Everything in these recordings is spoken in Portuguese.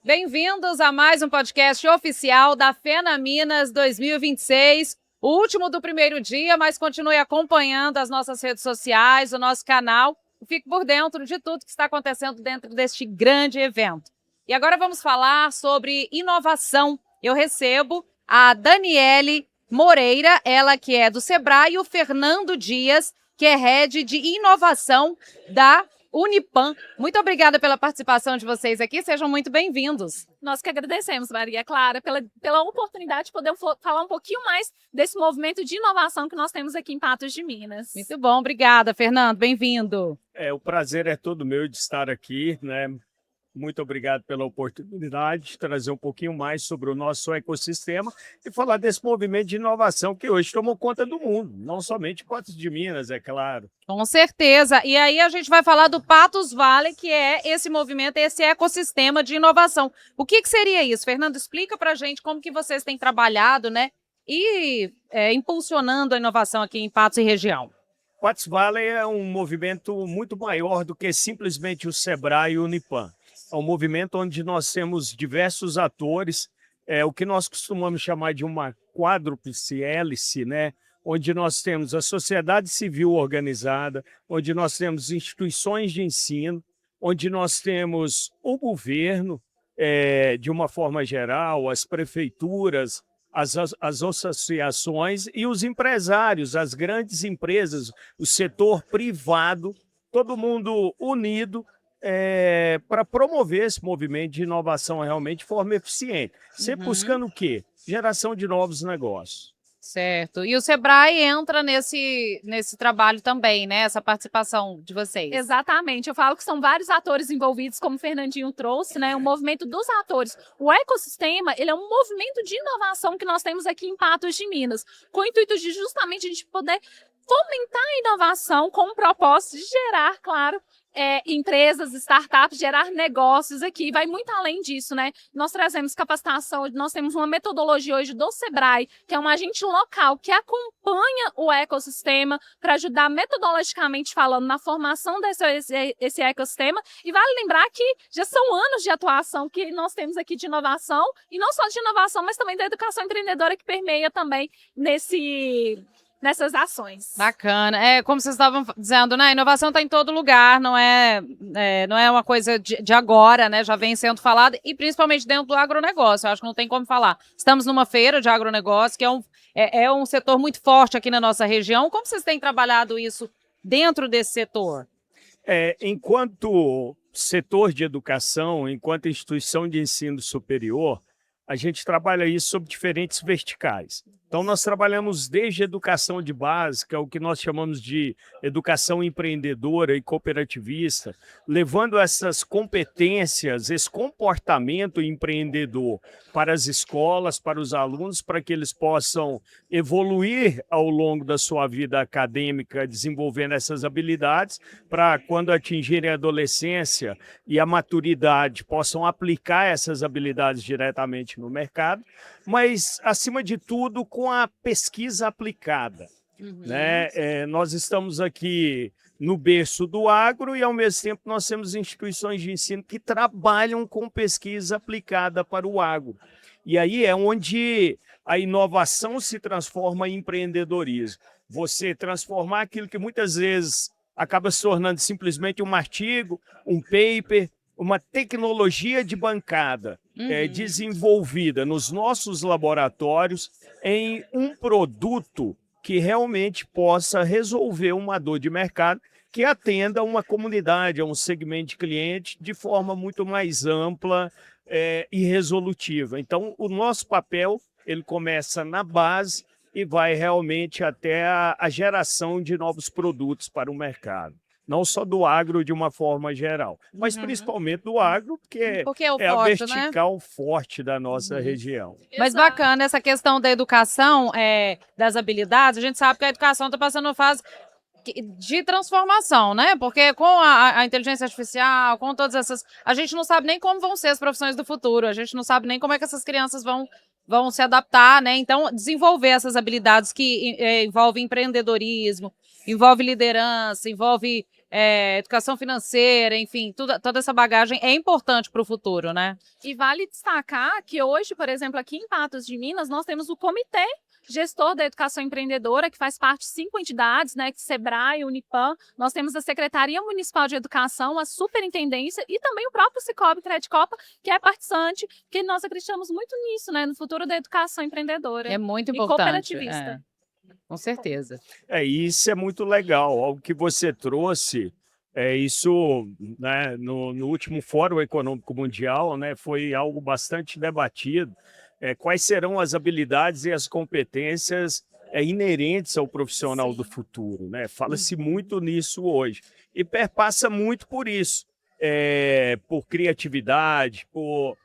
Bem-vindos a mais um podcast oficial da FENA Minas 2026, o último do primeiro dia, mas continue acompanhando as nossas redes sociais, o nosso canal, e fique por dentro de tudo que está acontecendo dentro deste grande evento. E agora vamos falar sobre inovação. Eu recebo a Daniele Moreira, ela que é do Sebrae, e o Fernando Dias, que é head de inovação da Unipan. Muito obrigada pela participação de vocês aqui, sejam muito bem-vindos. Nós que agradecemos, Maria Clara, pela oportunidade de poder falar um pouquinho mais desse movimento de inovação que nós temos aqui em Patos de Minas. Muito bom, obrigada, Fernando, bem-vindo. O prazer é todo meu de estar aqui, né? Muito obrigado pela oportunidade de trazer um pouquinho mais sobre o nosso ecossistema e falar desse movimento de inovação que hoje tomou conta do mundo, não somente Patos de Minas, é claro. Com certeza. E aí a gente vai falar do Patos Valley, que é esse movimento, esse ecossistema de inovação. O que seria isso? Fernando, explica para a gente como que vocês têm trabalhado, né? E impulsionando a inovação aqui em Patos e região. Patos Valley é um movimento muito maior do que simplesmente o Sebrae e o Unipan. É um movimento onde nós temos diversos atores, o que nós costumamos chamar de uma quádruplice hélice, né? Onde nós temos a sociedade civil organizada, onde nós temos instituições de ensino, onde nós temos o governo, de uma forma geral, as prefeituras, as associações e os empresários, as grandes empresas, o setor privado, todo mundo unido, para promover esse movimento de inovação realmente de forma eficiente. Sempre buscando o quê? Geração de novos negócios. Certo. E o Sebrae entra nesse trabalho também, né? Essa participação de vocês. Exatamente. Eu falo que são vários atores envolvidos, como o Fernandinho trouxe, né? O movimento dos atores. O ecossistema, ele é um movimento de inovação que nós temos aqui em Patos de Minas, com o intuito de justamente a gente poder fomentar a inovação com o propósito de gerar, claro, empresas, startups, gerar negócios aqui, vai muito além disso, né? Nós trazemos capacitação, nós temos uma metodologia hoje do Sebrae, que é um agente local que acompanha o ecossistema para ajudar metodologicamente falando na formação desse ecossistema, e vale lembrar que já são anos de atuação que nós temos aqui de inovação, e não só de inovação, mas também da educação empreendedora que permeia também nessas ações. Bacana. Como vocês estavam dizendo, né? A inovação está em todo lugar, não é uma coisa de agora, né? Já vem sendo falada, e principalmente dentro do agronegócio. Eu acho que não tem como falar. Estamos numa feira de agronegócio, que é um setor muito forte aqui na nossa região. Como vocês têm trabalhado isso dentro desse setor? Enquanto setor de educação, enquanto instituição de ensino superior, a gente trabalha isso sob diferentes verticais. Então, nós trabalhamos desde educação de base, que é o que nós chamamos de educação empreendedora e cooperativista, levando essas competências, esse comportamento empreendedor para as escolas, para os alunos, para que eles possam evoluir ao longo da sua vida acadêmica, desenvolvendo essas habilidades, para quando atingirem a adolescência e a maturidade, possam aplicar essas habilidades diretamente no mercado, mas, acima de tudo, com a pesquisa aplicada. Né? Nós estamos aqui no berço do agro e, ao mesmo tempo, nós temos instituições de ensino que trabalham com pesquisa aplicada para o agro. E aí é onde a inovação se transforma em empreendedorismo. Você transformar aquilo que muitas vezes acaba se tornando simplesmente um artigo, um paper, uma tecnologia de bancada desenvolvida nos nossos laboratórios em um produto que realmente possa resolver uma dor de mercado que atenda a uma comunidade, a um segmento de cliente de forma muito mais ampla e resolutiva. Então, o nosso papel ele começa na base e vai realmente até a geração de novos produtos para o mercado. Não só do agro de uma forma geral, mas principalmente do agro, porque é forte, a vertical, né? Forte da nossa região. Mas bacana essa questão da educação, das habilidades. A gente sabe que a educação está passando uma fase de transformação, né? Porque com a inteligência artificial, com todas essas... A gente não sabe nem como vão ser as profissões do futuro, a gente não sabe nem como é que essas crianças vão se adaptar, né? Então, desenvolver essas habilidades que envolvem empreendedorismo, envolve liderança, envolve educação financeira, enfim, toda essa bagagem é importante para o futuro, né? E vale destacar que hoje, por exemplo, aqui em Patos de Minas, nós temos o Comitê Gestor da Educação Empreendedora, que faz parte de 5 entidades, né, Sebrae, Unipan. Nós temos a Secretaria Municipal de Educação, a Superintendência e também o próprio Cicobi Credicopa, que é participante, que nós acreditamos muito nisso, né, no futuro da educação empreendedora. É muito e importante. cooperativista. Com certeza. Isso é muito legal. Algo que você trouxe, isso, né, no último Fórum Econômico Mundial, né, foi algo bastante debatido. Quais serão as habilidades e as competências inerentes ao profissional do futuro, né? Fala-se muito nisso hoje. E perpassa muito por isso, por criatividade, por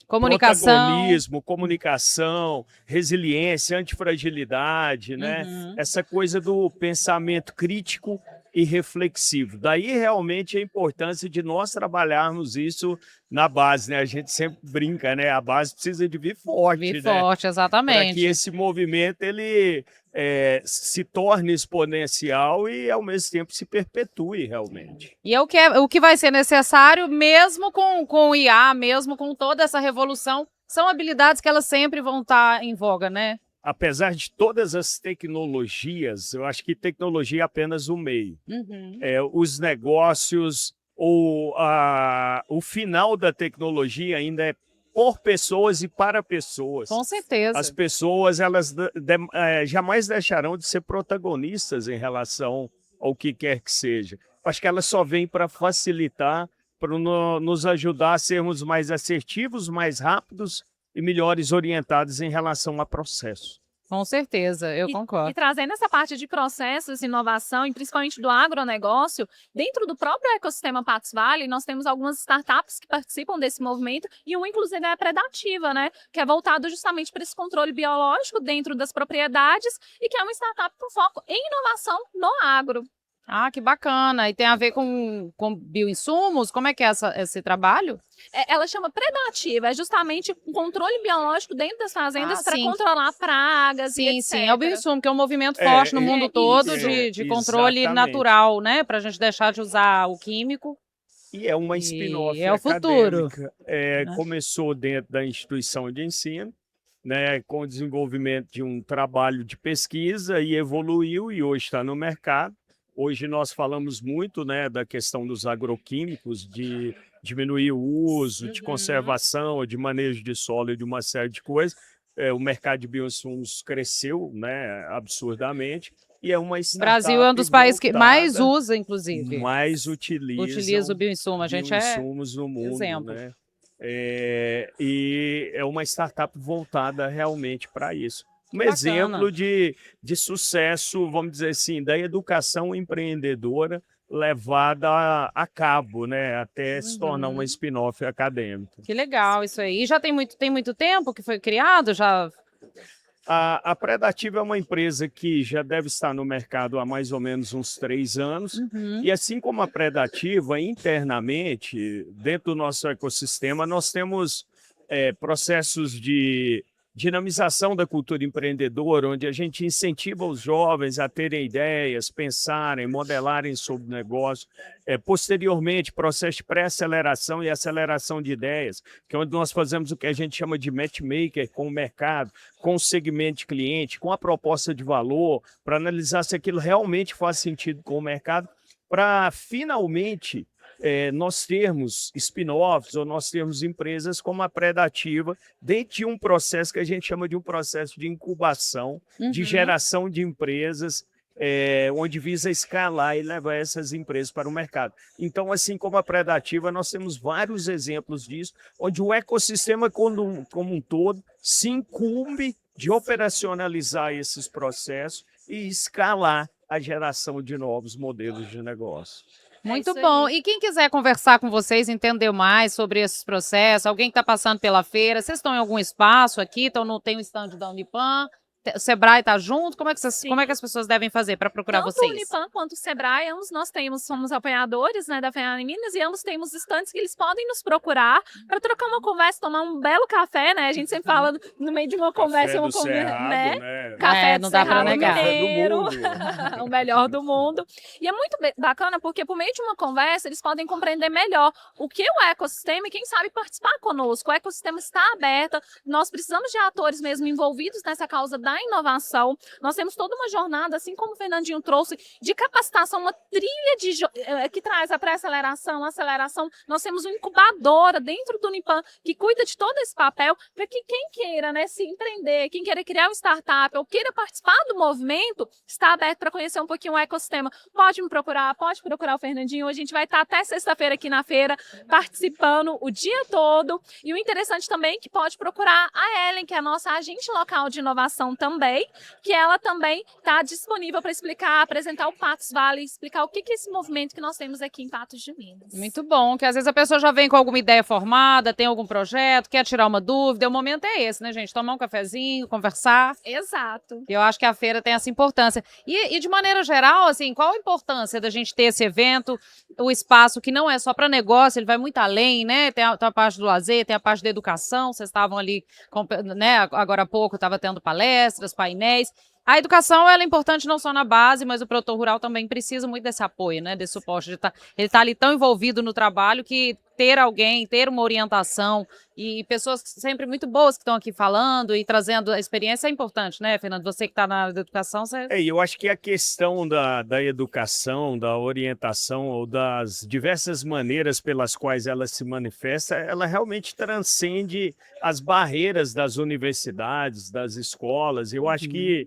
comunicação, protagonismo, comunicação, resiliência, antifragilidade, né? Essa coisa do pensamento crítico e reflexivo. Daí realmente a importância de nós trabalharmos isso na base, né? A gente sempre brinca, né? A base precisa de vir forte, vir né? forte, exatamente. Para que esse movimento ele se torne exponencial e ao mesmo tempo se perpetue realmente. E o que vai ser necessário, mesmo com o IA, mesmo com toda essa revolução, são habilidades que elas sempre vão estar em voga, né? Apesar de todas as tecnologias, eu acho que tecnologia é apenas um meio. Os negócios, o final da tecnologia ainda é por pessoas e para pessoas. Com certeza. As pessoas, elas jamais deixarão de ser protagonistas em relação ao que quer que seja. Acho que elas só vêm para facilitar, para nos ajudar a sermos mais assertivos, mais rápidos e melhores orientados em relação a processo. Com certeza, eu concordo. E trazendo essa parte de processos, inovação, e principalmente do agronegócio, dentro do próprio ecossistema Patos Valley, nós temos algumas startups que participam desse movimento, e uma, inclusive, é a Predativa, né? Que é voltado justamente para esse controle biológico dentro das propriedades, e que é uma startup com foco em inovação no agro. Ah, que bacana. E tem a ver com bioinsumos? Como é que é esse trabalho? Ela chama Predativa, é justamente um controle biológico dentro das fazendas para sim. controlar pragas e etc. Sim, é o bioinsumo, que é um movimento forte no mundo todo de controle exatamente. natural, né? Para a gente deixar de usar o químico. E é uma spin-off é o futuro. Começou dentro da instituição de ensino, né, com o desenvolvimento de um trabalho de pesquisa e evoluiu e hoje está no mercado. Hoje nós falamos muito, né, da questão dos agroquímicos, de diminuir o uso, de conservação, de manejo de solo e de uma série de coisas. O mercado de bioinsumos cresceu, né, absurdamente. E é uma startup. O Brasil é um dos países que mais usa, inclusive. Mais utiliza o bioinsumo. A gente bioinsumos no mundo, exemplo. né? E é uma startup voltada realmente para isso. Exemplo de sucesso, vamos dizer assim, da educação empreendedora levada a cabo, né, até se tornar uma spin-off acadêmica. Que legal isso aí. E já tem muito tempo que foi criado? A Predativa é uma empresa que já deve estar no mercado há mais ou menos uns 3 anos. E assim como a Predativa, internamente, dentro do nosso ecossistema, nós temos processos de dinamização da cultura empreendedora, onde a gente incentiva os jovens a terem ideias, pensarem, modelarem sobre o negócio. Posteriormente, processo de pré-aceleração e aceleração de ideias, que é onde nós fazemos o que a gente chama de matchmaker com o mercado, com o segmento de cliente, com a proposta de valor, para analisar se aquilo realmente faz sentido com o mercado, para finalmente nós termos spin-offs ou nós termos empresas como a Predativa dentro de um processo que a gente chama de um processo de incubação, de geração de empresas, onde visa escalar e levar essas empresas para o mercado. Então, assim como a Predativa, nós temos vários exemplos disso, onde o ecossistema como um todo se incumbe de operacionalizar esses processos e escalar a geração de novos modelos de negócio. Muito bom. E quem quiser conversar com vocês, entender mais sobre esses processos, alguém que está passando pela feira, vocês estão em algum espaço aqui, tem o stand da Unipan? O Sebrae está junto? Como é Sim. que as pessoas devem fazer para procurar Tanto vocês? o Unipan quanto o Sebrae, ambos nós somos apoiadores, né, da Fenaminas, e ambos temos estantes que eles podem nos procurar para trocar uma conversa, tomar um belo café, né? A gente sempre fala no meio de uma conversa, uma conversa, né? Café não do dá pra Cerrado negar. Mineiro, o melhor do mundo. E é muito bacana porque por meio de uma conversa eles podem compreender melhor o que é o ecossistema e quem sabe participar conosco. O ecossistema está aberto, nós precisamos de atores mesmo envolvidos nessa causa da inovação. Nós temos toda uma jornada, assim como o Fernandinho trouxe, de capacitação, uma trilha que traz a pré-aceleração, a aceleração. Nós temos uma incubadora dentro do Unipan que cuida de todo esse papel para que quem queira, né, se empreender, quem queira criar uma startup ou queira participar do movimento, está aberto para conhecer um pouquinho o ecossistema. Pode me procurar, pode procurar o Fernandinho. A gente vai estar até sexta-feira aqui na feira, participando o dia todo. E o interessante também é que pode procurar a Ellen, que é a nossa agente local de inovação também, que ela também está disponível para explicar, apresentar o Patos Vale, explicar o que é esse movimento que nós temos aqui em Patos de Minas. Muito bom, que às vezes a pessoa já vem com alguma ideia formada, tem algum projeto, quer tirar uma dúvida. O momento é esse, né, gente? Tomar um cafezinho, conversar. Exato. Eu acho que a feira tem essa importância. E de maneira geral, assim, qual a importância da gente ter esse evento, o espaço que não é só para negócio, ele vai muito além, né? Tem a parte do lazer, tem a parte da educação. Vocês estavam ali, né? Agora há pouco estava tendo palestras, painéis. A educação ela é importante não só na base, mas o produtor rural também precisa muito desse apoio, né? Desse suporte. Ele está ali tão envolvido no trabalho que ter alguém, ter uma orientação e pessoas sempre muito boas que estão aqui falando e trazendo a experiência é importante, né, Fernando? Você que está na área da educação, você... Eu acho que a questão da educação, da orientação ou das diversas maneiras pelas quais ela se manifesta, ela realmente transcende as barreiras das universidades, das escolas. Eu acho que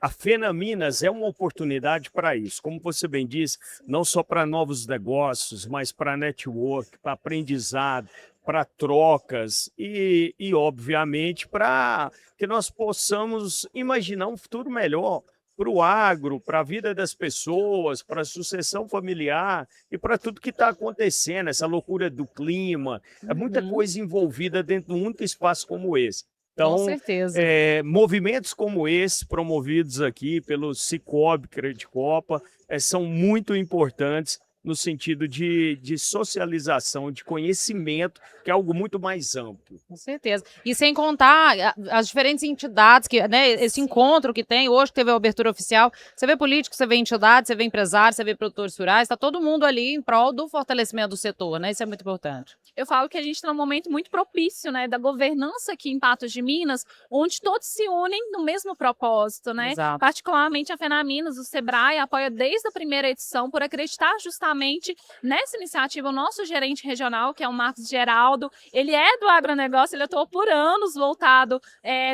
a Fenaminas é uma oportunidade para isso. Como você bem disse, não só para novos negócios, mas para network, para aprendizado, para trocas e obviamente, para que nós possamos imaginar um futuro melhor para o agro, para a vida das pessoas, para a sucessão familiar e para tudo que está acontecendo, essa loucura do clima. É muita coisa envolvida dentro de um único espaço como esse. Então, com certeza. Movimentos como esse, promovidos aqui pelo Cicobi Credicopa, são muito importantes no sentido de socialização, de conhecimento, que é algo muito mais amplo. Com certeza. E sem contar as diferentes entidades, que, né, esse encontro que tem, hoje teve a abertura oficial, você vê políticos, você vê entidades, você vê empresários, você vê produtores rurais, está todo mundo ali em prol do fortalecimento do setor, né? Isso é muito importante. Eu falo que a gente está num momento muito propício, né, da governança aqui em Patos de Minas, onde todos se unem no mesmo propósito, né? Exato. Particularmente a Fenaminas, o Sebrae apoia desde a primeira edição por acreditar justamente nessa iniciativa. O nosso gerente regional, que é o Marcos Geraldo, ele é do agronegócio, ele atuou por anos voltado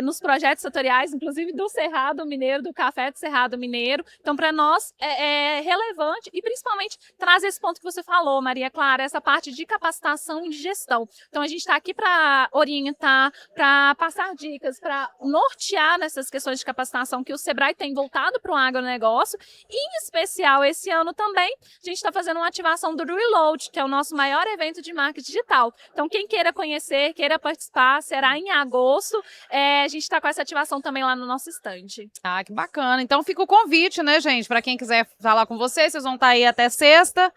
nos projetos setoriais, inclusive do Cerrado Mineiro, do café do Cerrado Mineiro. Então, para nós é relevante e principalmente traz esse ponto que você falou, Maria Clara, essa parte de capacitação e de gestão. Então, a gente está aqui para orientar, para passar dicas, para nortear nessas questões de capacitação que o Sebrae tem voltado para o agronegócio. E, em especial, esse ano também, a gente está fazendo uma ativação do Reload, que é o nosso maior evento de marketing digital. Então, quem queira conhecer, queira participar, será em agosto. A gente está com essa ativação também lá no nosso estande. Ah, que bacana. Então fica o convite, né, gente? Para quem quiser falar com vocês vão estar aí até sexta.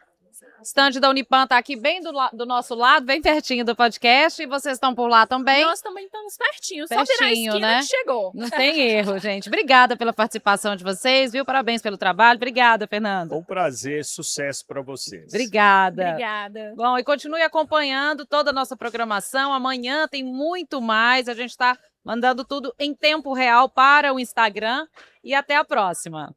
O stand da Unipan está aqui bem do nosso lado, bem pertinho do podcast. E vocês estão por lá também? Nós também estamos pertinho. Só virar a esquina, né? Que chegou. Não tem erro, gente. Obrigada pela participação de vocês, viu? Parabéns pelo trabalho. Obrigada, Fernando. Um prazer, sucesso para vocês. Obrigada. Obrigada. Bom, e continue acompanhando toda a nossa programação. Amanhã tem muito mais. A gente está mandando tudo em tempo real para o Instagram. E até a próxima.